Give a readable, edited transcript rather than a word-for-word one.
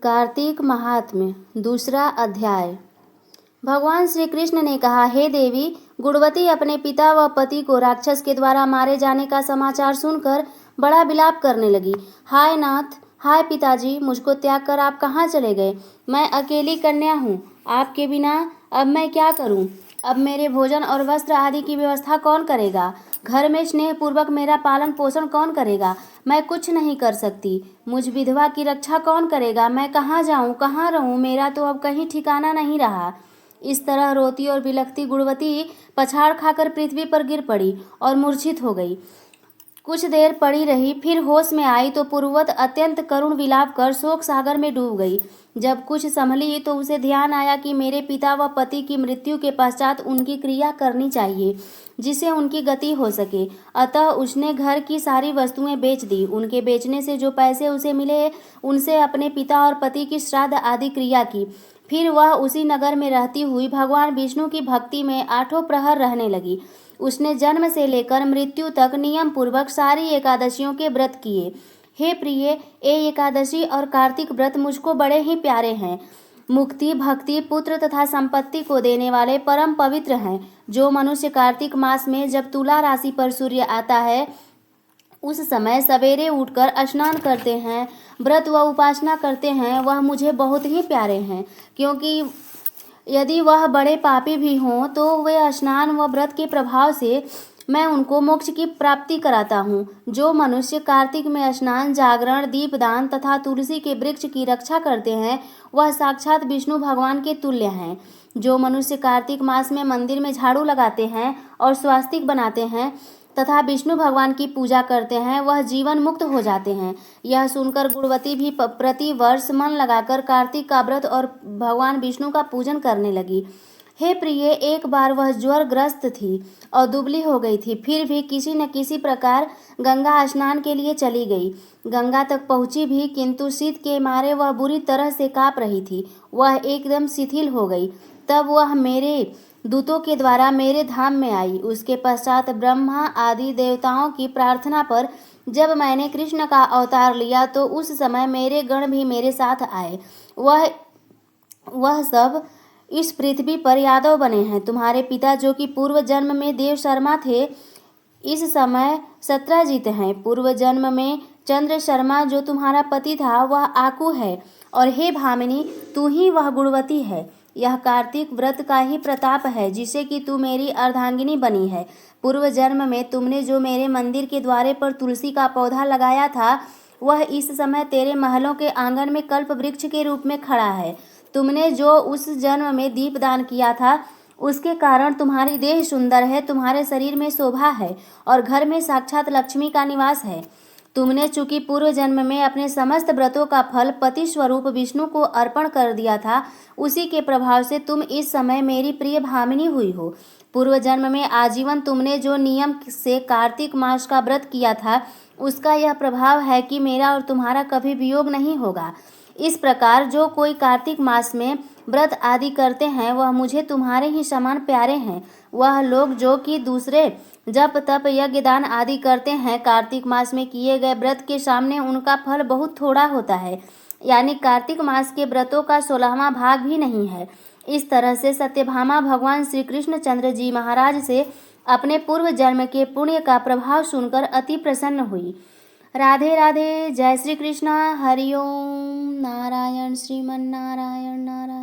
कार्तिक महात्म्य दूसरा अध्याय। भगवान श्री कृष्ण ने कहा, हे देवी, गुणवती अपने पिता व पति को राक्षस के द्वारा मारे जाने का समाचार सुनकर बड़ा विलाप करने लगी। हाय नाथ, हाय पिताजी, मुझको त्याग कर आप कहाँ चले गए? मैं अकेली कन्या हूँ, आपके बिना अब मैं क्या करूँ? अब मेरे भोजन और वस्त्र आदि की व्यवस्था कौन करेगा? घर में स्नेह पूर्वक मेरा पालन पोषण कौन करेगा? मैं कुछ नहीं कर सकती। मुझ विधवा की रक्षा कौन करेगा? मैं कहाँ जाऊँ, कहाँ रहूँ? मेरा तो अब कहीं ठिकाना नहीं रहा। इस तरह रोती और बिलखती गुणवती पछाड़ खाकर पृथ्वी पर गिर पड़ी और मूर्छित हो गई। कुछ देर पड़ी रही, फिर होश में आई तो पूर्ववत अत्यंत करुण विलाप कर शोक सागर में डूब गई। जब कुछ संभली तो उसे ध्यान आया कि मेरे पिता व पति की मृत्यु के पश्चात उनकी क्रिया करनी चाहिए जिससे उनकी गति हो सके। अतः उसने घर की सारी वस्तुएं बेच दी। उनके बेचने से जो पैसे उसे मिले उनसे अपने पिता और पति की श्राद्ध आदि क्रिया की। फिर वह उसी नगर में रहती हुई भगवान विष्णु की भक्ति में आठों प्रहर रहने लगी। उसने जन्म से लेकर मृत्यु तक नियम पूर्वक सारी एकादशियों के व्रत किए। हे प्रिय, ये एकादशी और कार्तिक व्रत मुझको बड़े ही प्यारे हैं। मुक्ति, भक्ति, पुत्र तथा संपत्ति को देने वाले परम पवित्र हैं। जो मनुष्य कार्तिक मास में जब तुला राशि पर सूर्य आता है उस समय सवेरे उठकर स्नान करते हैं, व्रत व उपासना करते हैं, वह मुझे बहुत ही प्यारे हैं। क्योंकि यदि वह बड़े पापी भी हों तो वे स्नान व व्रत के प्रभाव से मैं उनको मोक्ष की प्राप्ति कराता हूँ। जो मनुष्य कार्तिक में स्नान, जागरण, दीपदान तथा तुलसी के वृक्ष की रक्षा करते हैं वह साक्षात विष्णु भगवान के तुल्य हैं। जो मनुष्य कार्तिक मास में मंदिर में झाड़ू लगाते हैं और स्वास्तिक बनाते हैं तथा विष्णु भगवान की पूजा करते हैं वह जीवन मुक्त हो जाते हैं। यह सुनकर गुणवती भी प्रति वर्ष मन लगाकर कार्तिक का व्रत और भगवान विष्णु का पूजन करने लगी। हे प्रिय, एक बार वह ज्वरग्रस्त थी और दुबली हो गई थी, फिर भी किसी न किसी प्रकार गंगा स्नान के लिए चली गई। गंगा तक पहुंची भी, किंतु शीत के मारे वह बुरी तरह से काँप रही थी। वह एकदम शिथिल हो गई। तब वह मेरे दूतों के द्वारा मेरे धाम में आई। उसके पश्चात ब्रह्मा आदि देवताओं की प्रार्थना पर जब मैंने कृष्ण का अवतार लिया तो उस समय मेरे गण भी मेरे साथ आए। वह सब इस पृथ्वी पर यादव बने हैं। तुम्हारे पिता जो कि पूर्व जन्म में देव शर्मा थे, इस समय सत्रजीत हैं। पूर्व जन्म में चंद्र शर्मा जो तुम्हारा पति था वह आकू है। और हे भामिनी, तू ही वह गुणवती है। यह कार्तिक व्रत का ही प्रताप है जिसे कि तू मेरी अर्धांगिनी बनी है। पूर्व जन्म में तुमने जो मेरे मंदिर के द्वारे पर तुलसी का पौधा लगाया था वह इस समय तेरे महलों के आंगन में कल्प वृक्ष के रूप में खड़ा है। तुमने जो उस जन्म में दीपदान किया था उसके कारण तुम्हारी देह सुंदर है, तुम्हारे शरीर में शोभा है और घर में साक्षात लक्ष्मी का निवास है। तुमने चूंकि पूर्व जन्म में अपने समस्त व्रतों का फल पति स्वरूप विष्णु को अर्पण कर दिया था, उसी के प्रभाव से तुम इस समय मेरी प्रिय भामिनी हुई हो। पूर्व जन्म में आजीवन तुमने जो नियम से कार्तिक मास का व्रत किया था उसका यह प्रभाव है कि मेरा और तुम्हारा कभी वियोग नहीं होगा। इस प्रकार जो कोई कार्तिक मास में व्रत आदि करते हैं वह मुझे तुम्हारे ही समान प्यारे हैं। वह लोग जो कि दूसरे जप तप यज्ञ दान आदि करते हैं, कार्तिक मास में किए गए व्रत के सामने उनका फल बहुत थोड़ा होता है, यानी कार्तिक मास के व्रतों का 16वां भाग भी नहीं है। इस तरह से सत्यभामा भगवान श्री कृष्णचंद्र जी महाराज से अपने पूर्व जन्म के पुण्य का प्रभाव सुनकर अति प्रसन्न हुई। राधे राधे। जय श्री कृष्ण। हरिओम। नारायण श्रीमन नारायण नारायण।